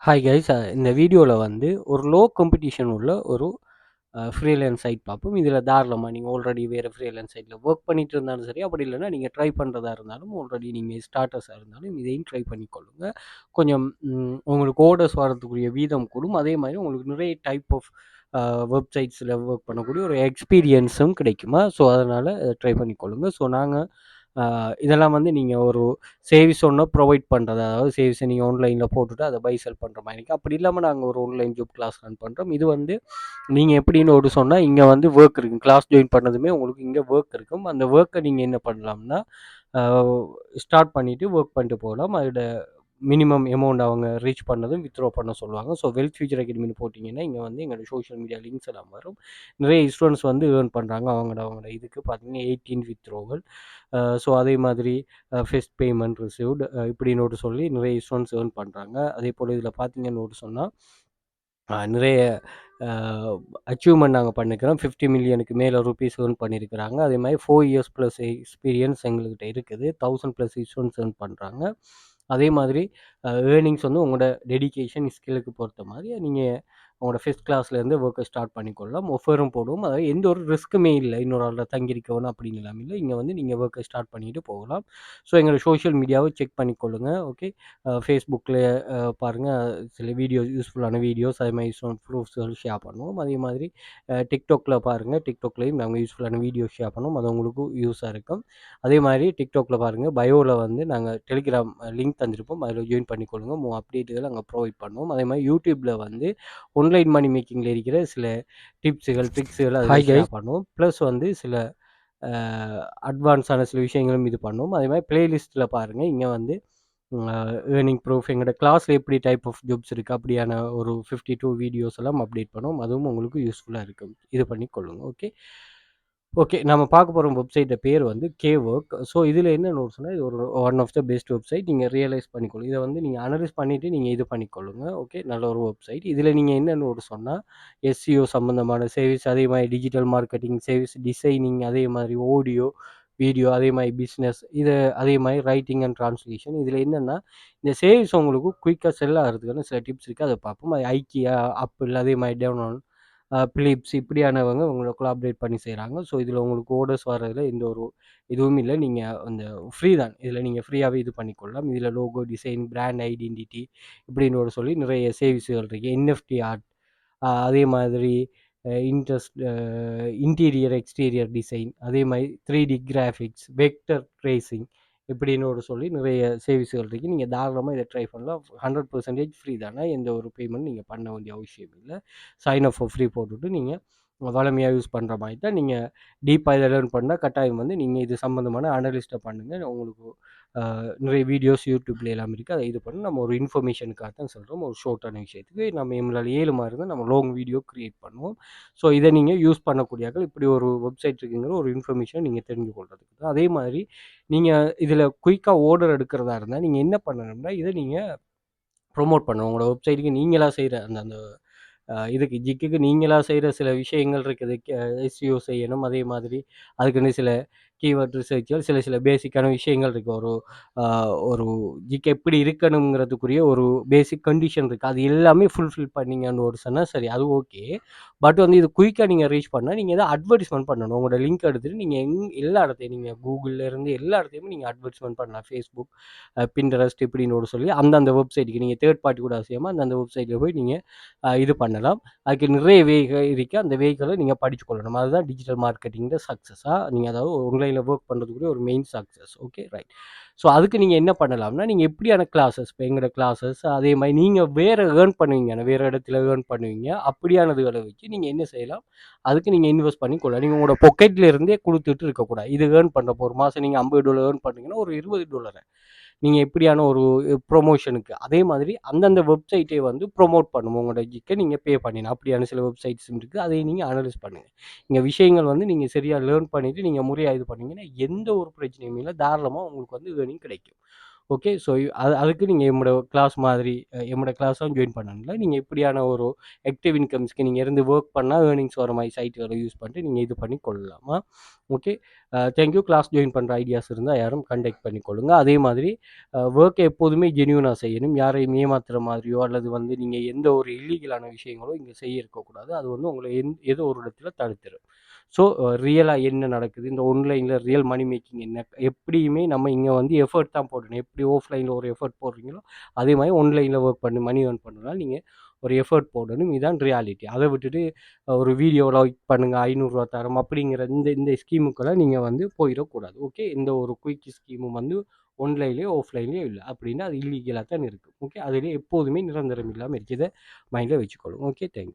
Hi guys, இந்த வீடியோவில் வந்து ஒரு லோ காம்படிஷன் உள்ள ஒரு ஃப்ரீலான்ஸ் சைட் பார்ப்போம். இதில் தாராளமாக நீங்கள் ஆல்ரெடி வேறு ஃப்ரீலான்ஸ் சைட்டில் ஒர்க் பண்ணிட்டு இருந்தாலும் சரி, அப்படி இல்லைன்னா நீங்கள் ட்ரை பண்ணுறதா இருந்தாலும், ஆல்ரெடி நீங்கள் ஸ்டார்டர்ஸாக இருந்தாலும் இதையும் ட்ரை பண்ணிக்கொள்ளுங்க. கொஞ்சம் உங்களுக்கு ஆர்டர்ஸ் வரதுக்குரிய வீதம் கூடும். அதே மாதிரி உங்களுக்கு நிறைய டைப் ஆஃப் வெப்சைட்ஸில் ஒர்க் பண்ணக்கூடிய ஒரு எக்ஸ்பீரியன்ஸும் கிடைக்குமா. ஸோ அதனால் ட்ரை பண்ணிக்கொள்ளுங்க. ஸோ நாங்கள் இதெல்லாம் வந்து நீங்கள் ஒரு சேவிஸ் ஒன்று ப்ரொவைட் பண்ணுறது, அதாவது சேவிஸை நீங்கள் ஆன்லைனில் போட்டுட்டு அதை பை செல் பண்ணுற மாதிரி. அப்படி இல்லாமல் நாங்கள் ஒரு ஆன்லைன் ஜாப் கிளாஸ் ரன் பண்ணுறோம். இது வந்து நீங்கள் எப்படின்னு ஒரு சொன்னால், இங்கே வந்து ஒர்க் இருக்குது. கிளாஸ் ஜாயின் பண்ணதுமே உங்களுக்கு இங்கே ஒர்க் இருக்கும். அந்த ஒர்க்கை நீங்கள் என்ன பண்ணலாம்னா, ஸ்டார்ட் பண்ணிவிட்டு ஒர்க் பண்ணிட்டு போகலாம். அதோட மினிமம் அமௌண்ட் அவங்க ரீச் பண்ணதும் வித்ட்ரா பண்ண சொல்லுவாங்க. ஸோ வெல்த் ஃபியூச்சர் அகாடமின்னு போட்டிங்கன்னா இங்கே வந்து எங்களோட சோஷியல் மீடியா லிங்க்ஸ் எல்லாம் வரும். நிறைய ஸ்டூடெண்ட்ஸ் வந்து ஏர்ன் பண்ணுறாங்க. அவங்களோட இதுக்கு பார்த்தீங்கன்னா 18 வித்ட்ரோவல். ஸோ அதே மாதிரி ஃபெஸ்ட் பேமெண்ட் ரிசீவ்டு இப்படின்னு சொல்லி நிறைய ஸ்டூடெண்ட்ஸ் ஏர்ன் பண்ணுறாங்க. அதே போல் இதில் பார்த்தீங்கன்னு சொன்னால் நிறைய அச்சீவ்மெண்ட் நாங்கள் பண்ணிக்கிறோம். 50 மில்லியனுக்கு மேலே ருபீஸ் ஏர்ன் பண்ணியிருக்கிறாங்க. அதே மாதிரி 4 இயர்ஸ் ப்ளஸ் எக்ஸ்பீரியன்ஸ் எங்கள்கிட்ட இருக்குது. 1000+ ஸ்டூடெண்ட்ஸ் ஏர்ன் பண்ணுறாங்க. அதே மாதிரி ஏர்னிங்ஸ் வந்து உங்களோட டெடிகேஷன் ஸ்கில்லுக்கு பொறுத்த மாதிரி நீங்கள் உங்களோட ஃபஸ்ட் கிளாஸ்லேருந்து ஒர்க்கை ஸ்டார்ட் பண்ணிக்கொள்ளலாம். ஒஃபரும் போடுவோம். அதாவது எந்த ஒரு ரிஸ்க்குமே இல்லை. இன்னொரு ஆளில் தங்கியிருக்கணும் அப்படின்னு இல்லாமல் இல்லை. இங்கே வந்து நீங்கள் ஒர்க்கை ஸ்டார்ட் பண்ணிட்டு போகலாம். ஸோ எங்களோட சோஷியல் மீடியாவை செக் பண்ணிக்கொள்ளுங்க. ஓகே, ஃபேஸ்புக்கில் பாருங்கள், சில வீடியோஸ், யூஸ்ஃபுல்லான வீடியோஸ், அதே மாதிரி ப்ரூஃப்ஸ்கள் ஷேர் பண்ணுவோம். அதே மாதிரி டிக்டாக்ல பாருங்கள், டிக்டாக்லேயும் நாங்கள் யூஸ்ஃபுல்லான வீடியோஸ் ஷேர் பண்ணுவோம். அது உங்களுக்கு யூஸாக இருக்கும். அதே மாதிரி டிக்டாக்ல பாருங்கள், பயோவில் வந்து நாங்கள் டெலிகிராம் லிங்க் தந்திருப்போம். அதில் ஜாயின் பண்ணிக்கொள்ளுங்க. அப்டேட்டுகள் அங்கே ப்ரொவைட் பண்ணுவோம். அதே மாதிரி யூடியூப்பில் வந்து ஆன்லைன் மணி மேக்கிங்கில் இருக்கிற சில டிப்ஸுகள், ட்ரிக்ஸுகள் அதில் ஷேர் பண்ணுவோம். ப்ளஸ் வந்து சில அட்வான்ஸான சில விஷயங்களும் இது பண்ணுவோம். அதே மாதிரி பிளேலிஸ்ட்டில் பாருங்கள், இங்கே வந்து ஏர்னிங் ப்ரூஃப், எங்களோட கிளாஸில் எப்படி டைப் ஆஃப் ஜாப்ஸ் இருக்குது அப்படியான ஒரு 52 வீடியோஸ் எல்லாம் அப்டேட் பண்ணுவோம். அதுவும் உங்களுக்கு யூஸ்ஃபுல்லாக இருக்கும். இது பண்ணிக்கொள்ளுங்க. ஓகே, நம்ம பார்க்க போகிற வெப்சைட்டை பேர் வந்து K-Work. ஸோ இதில் என்னென்னு சொன்னால், இது ஒரு one of the best website. நீங்கள் ரியலைஸ் பண்ணிக்கொள்ளுங்க. இதை வந்து நீங்கள் அனலைஸ் பண்ணிவிட்டு நீங்கள் இது பண்ணிக்கொள்ளுங்க. ஓகே, நல்ல ஒரு வெப்சைட். இதில் நீங்கள் என்னென்னு சொன்னால், SEO சம்மந்தமான சர்வீஸ், அதே மாதிரி டிஜிட்டல் மார்க்கெட்டிங் சர்வீஸ், டிசைனிங், அதே மாதிரி ஆடியோ வீடியோ, அதே மாதிரி பிஸ்னஸ், இது அதே மாதிரி ரைட்டிங் அண்ட் ட்ரான்ஸ்லேஷன். இதில் என்னென்னா, இந்த சேல்ஸ் உங்களுக்கு குயிக்காக செல் ஆகிறதுக்கான சில டிப்ஸ் இருக்குது. அதை பார்ப்போம். அது ஐக்கியா, ஆப்பிள், அதே மாதிரி டெவனான், பிலிப்ஸ் இப்படியானவங்க உங்களை கொலாபரேட் பண்ணி செய்கிறாங்க. ஸோ இதில் உங்களுக்கு ஆர்டர்ஸ் வர்றதில் எந்த ஒரு இதுவும் இல்லை. நீங்கள் அந்த ஃப்ரீ தான். இதில் நீங்கள் ஃப்ரீயாகவே இது பண்ணிக்கொள்ளலாம். இதில் லோகோ டிசைன், பிராண்ட் ஐடென்டிட்டி இப்படின்னு சொல்லி நிறைய சேவிஸ்கள் இருக்குது. NFT ஆர்ட், அதே மாதிரி இன்டீரியர் எக்ஸ்டீரியர் டிசைன், அதே மாதிரி 3D கிராஃபிக்ஸ், வெக்டர் ட்ரேசிங் இப்படின்னு சொல்லி நிறைய சேவிஸ்கள் இருக்குது. நீங்கள் தாராளமாக இதை ட்ரை பண்ணலாம். 100% ஃப்ரீ தானே. எந்த ஒரு பேமெண்ட் நீங்கள் பண்ண வேண்டிய அவசியம் இல்லை. சைன் அப் ஃபார் ஃப்ரீ போட்டுவிட்டு நீங்கள் வளமையாக யூஸ் பண்ணுற மாதிரி தான். நீங்கள் டீப்பாக இதை லேர்ன் பண்ணால் கட்டாயம் வந்து நீங்கள் இது சம்மந்தமான அனலிஸ்ட்டை பண்ணுங்கள். உங்களுக்கு நிறைய வீடியோஸ் யூடியூப்ல எல்லாம் இருக்குது. அதை இது பண்ணி நம்ம ஒரு இன்ஃபர்மேஷனுக்காக தான் சொல்கிறோம். ஒரு ஷார்ட்டான விஷயத்துக்கு நம்ம எங்களால் 7 மாதிரி இருந்தால் நம்ம லாங் வீடியோ க்ரியேட் பண்ணுவோம். ஸோ இதை நீங்கள் யூஸ் பண்ணக்கூடியாக்கள் இப்படி ஒரு வெப்சைட் இருக்குங்கிற ஒரு இன்ஃபர்மேஷன் நீங்கள் தெரிஞ்சு கொள்றதுக்கு தான். அதே மாதிரி நீங்கள் இதில் குயிக்காக ஆர்டர் எடுக்கிறதா இருந்தால் நீங்கள் என்ன பண்ணணும்னா, இதை நீங்கள் ப்ரொமோட் பண்ணணும். உங்களோட வெப்சைட்டுக்கு நீங்களாக செய்கிற அந்த அந்த இதுக்கு ஜிக்குக்கு நீங்களாக செய்கிற சில விஷயங்கள் இருக்குது. SEO செய்யணும். அதே மாதிரி அதுக்குன்னு சில கீவேர்ட் ரிசர்ச்கள், சில பேசிக்கான விஷயங்கள் இருக்குது. ஒரு ஜிக் எப்படி இருக்கணுங்கிறதுக்குரிய ஒரு பேசிக் கண்டிஷன் இருக்குது. அது எல்லாமே ஃபுல்ஃபில் பண்ணிங்கன்னு சொன்னால் சரி, அது ஓகே. பட் வந்து இது குயிக்காக நீங்கள் ரீச் பண்ணால் நீங்கள் எதாவது அட்வர்டைஸ்மெண்ட் பண்ணணும். உங்களோட லிங்க் எடுத்துகிட்டு நீங்கள் எல்லா இடத்தையும், நீங்கள் கூகுள்லேருந்து எல்லா இடத்தையுமே நீங்கள் அட்வர்டைஸ்மெண்ட் பண்ணலாம். ஃபேஸ்புக், பின்ட்ரெஸ்ட் இப்படின்னு சொல்லி அந்தந்த வெப்சைட்டுக்கு நீங்கள் தேர்ட் பார்ட்டி கூட செய்யாமல் அந்தந்த வெப்சைட்டில் போய் நீங்கள் இது பண்ணலாம். அதுக்கு நிறைய வேகள் இருக்குது. அந்த வேகளை நீங்கள் படித்து கொள்ளணும். அதுதான் டிஜிட்டல் மார்க்கெட்டிங்கில் சக்ஸஸாக நீங்கள், அதாவது ஆன்லைனில் ஒர்க் பண்ணுறதுக்குரிய ஒரு main success. Okay, right. So அதுக்கு நீங்கள் என்ன பண்ணலாம்னா, நீங்கள் எப்படியான கிளாஸஸ், இப்போ எங்களோட கிளாஸஸ், அதே மாதிரி நீங்கள் வேறு ஏர்ன் பண்ணுவீங்க, வேறு இடத்துல ஏர்ன் பண்ணுவீங்க, அப்படியானதுகளை வச்சு நீங்கள் என்ன செய்யலாம், அதுக்கு நீங்கள் இன்வெஸ்ட் பண்ணி கொள்ளலாம். நீங்கள் உங்களோட பொக்கெட்டில் இருந்தே கொடுத்துட்டு இருக்கக்கூடாது. இது ஏர்ன் பண்ணுறப்போ ஒரு மாதம் நீங்கள் $50 ஏர்ன் பண்ணுறீங்கன்னா ஒரு $20 நீங்கள் எப்படியான ஒரு ப்ரொமோஷனுக்கு, அதே மாதிரி அந்தந்த வெப்சைட்டை வந்து ப்ரொமோட் பண்ணும். உங்களோட ஜிக்கை நீங்கள் பே பண்ணிடணும். அப்படியான சில வெப்சைட்ஸ் இருக்குது. அதை நீங்கள் அனலைஸ் பண்ணுங்கள். இங்கே விஷயங்கள் வந்து நீங்கள் சரியாக லேர்ன் பண்ணிவிட்டு நீங்கள் முறையாக இது பண்ணீங்கன்னா எந்த ஒரு பிரச்சனையும் இல்லை. தாராளமாக உங்களுக்கு வந்து ஏர்னிங் கிடைக்கும். ஓகே. ஸோ அதுக்கு நீங்க எம்மோட கிளாஸ் மாதிரி எம்மோட கிளாஸும் ஜாயின் பண்ணணும்ல. நீங்க இப்படியான ஒரு ஆக்டிவ் இன்கம்ஸ்க்கு நீங்க இருந்து வொர்க் பண்ணா ஏர்னிங்ஸ் வர மாரி சைட்கள யூஸ் பண்ணிட்டு நீங்க இது பண்ணி கொள்ளலாமா. Okay. Thank you. Class join பண்ற ஐடியாஸ் இருந்தா யாரும் கான்டாக்ட் பண்ணிக்கொள்ளுங்க. அதே மாதிரி வொர்க்க எப்போதுமே ஜென்யூனா செய்யணும். யாரையும் ஏமாத்துற மாதிரியோ அல்லது வந்து நீங்க எந்த ஒரு இல்லீகலான விஷயங்களோ இங்க செய்ய இருக்கக்கூடாது. அது வந்து உங்கள ஏதோ ஒரு இடத்துல தடுத்துரும். ஸோ ரியலா என்ன நடக்குது? இந்த ஆன்லைன்ல ரியல் மணி மேக்கிங் என்ன? எப்படியுமே நம்ம இங்க வந்து எஃபோர்ட் தான் போடணும். எப்படி ஆஃப்லைன்ல ஒரு எஃபோர்ட் போடுறீங்களோ, அதே மாரி ஆன்லைன்ல வொர்க் பண்ணி மணி ஏர்ன் பண்ணணும்னா நீங்க ஒரு எஃபோர்ட் போடணும். இதான் ரியாலிட்டி. அத விட்டுட்டு ஒரு வீடியோ லைக் பண்ணுங்க, ரூ. 500 தரோம் அப்படிங்கிற இந்த இந்த ஸ்கீமுக்கெல்லாம் நீங்க வந்து போயிறக்கூடாது. ஓகே. எந்த ஒரு குயிக் ஸ்கீமும் வந்து ஆன்லைன்லயோ, ஆஃப்லைன்லயோ இல்ல. அப்படின்னா அது இல்லீகலா தான் இருக்கு. ஓகே. அதிலே எப்போதுமே நிரந்தரம் இல்லாம இருக்கு. இத மைண்ட்ல வச்சுக்கொள்ளுங்க. ஓகே. Thank you.